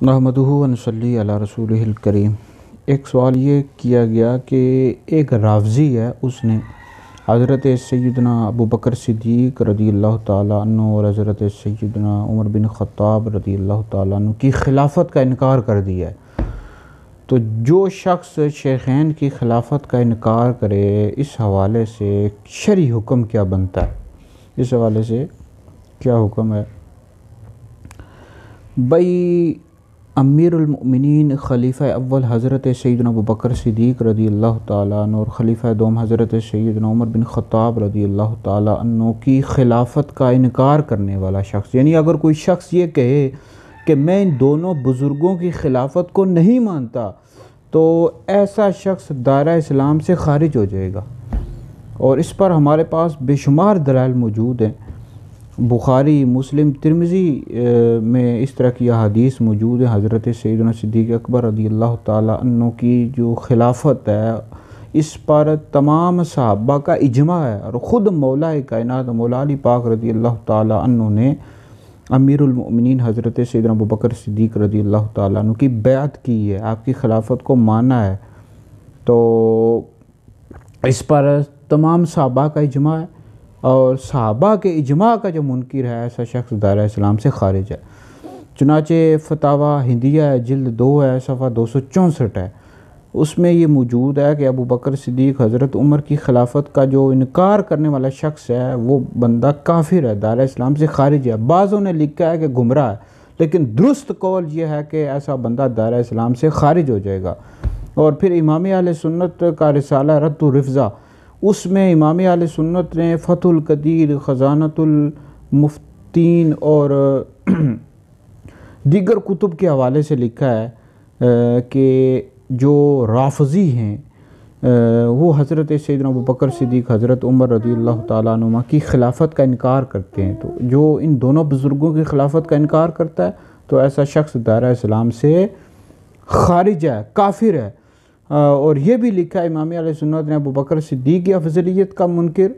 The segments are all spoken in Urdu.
نحمدہ و نصلی علی رسولہ الکریم۔ ایک سوال یہ کیا گیا کہ ایک رافضی ہے، اس نے حضرت سیدنا ابو بکر صدیق رضی اللہ تعالیٰ عنہ اور حضرت سیدنا عمر بن خطاب رضی اللہ تعالیٰ عنہ کی خلافت کا انکار کر دیا ہے۔ تو جو شخص شیخین کی خلافت کا انکار کرے، اس حوالے سے شرعی حکم کیا بنتا ہے؟ اس حوالے سے کیا حکم ہے؟ بھائی، امیر المؤمنین خلیفہ اول حضرت سیدنا ابو بکر صدیق رضی اللہ تعالیٰ عنہ اور خلیفہ دوم حضرت سیدنا عمر بن خطاب رضی اللہ تعالیٰ عنہ کی خلافت کا انکار کرنے والا شخص، یعنی اگر کوئی شخص یہ کہے کہ میں ان دونوں بزرگوں کی خلافت کو نہیں مانتا، تو ایسا شخص دائرہ اسلام سے خارج ہو جائے گا۔ اور اس پر ہمارے پاس بے شمار دلائل موجود ہیں۔ بخاری، مسلم، ترمذی میں اس طرح کی احادیث موجود ہیں۔ حضرت سیدنا صدیق اکبر رضی اللہ تعالیٰ عنہ کی جو خلافت ہے، اس پر تمام صحابہ کا اجماع ہے، اور خود مولا کائنات مولا علی پاک رضی اللہ تعالیٰ عنہ نے امیر المؤمنین حضرت سیدنا ابو بکر صدیق رضی اللہ تعالیٰ عنہ کی بیعت کی ہے، آپ کی خلافت کو مانا ہے۔ تو اس پر تمام صحابہ کا اجماع ہے، اور صحابہ کے اجماع کا جو منکر ہے، ایسا شخص دائرہ اسلام سے خارج ہے۔ چنانچہ فتاوی ہندیہ جلد 2 ہے، صفحہ 264 ہے، اس میں یہ موجود ہے کہ ابو بکر صدیق حضرت عمر کی خلافت کا جو انکار کرنے والا شخص ہے، وہ بندہ کافر ہے، دائرہ اسلام سے خارج ہے۔ بعضوں نے لکھا ہے کہ گمراہ ہے، لیکن درست قول یہ ہے کہ ایسا بندہ دائرہ اسلام سے خارج ہو جائے گا۔ اور پھر امام اہل سنت کا رسالہ رد الرفضہ، اس میں امام اہل سنت نے فتح القدیر، خزانۃ المفتین اور دیگر کتب کے حوالے سے لکھا ہے کہ جو رافضی ہیں وہ حضرت سیدنا ابو بکر صدیق، حضرت عمر رضی اللہ تعالیٰ عنہ کی خلافت کا انکار کرتے ہیں۔ تو جو ان دونوں بزرگوں کی خلافت کا انکار کرتا ہے، تو ایسا شخص دائرہ اسلام سے خارج ہے، کافر ہے۔ اور یہ بھی لکھا ہے امام اہل سنت نے، ابو بکر صدیق کی افضلیت کا منکر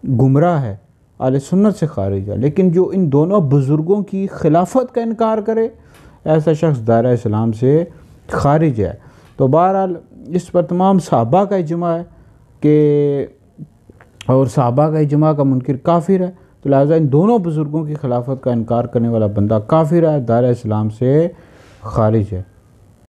گمراہ ہے، اہل سنت سے خارج ہے، لیکن جو ان دونوں بزرگوں کی خلافت کا انکار کرے، ایسا شخص دائرہ اسلام سے خارج ہے۔ تو بہرحال اس پر تمام صحابہ کا اجماع ہے کہ، اور صحابہ کا اجماع کا منکر کافر ہے، تو لہٰذا ان دونوں بزرگوں کی خلافت کا انکار کرنے والا بندہ کافر ہے، دائرہ اسلام سے خارج ہے۔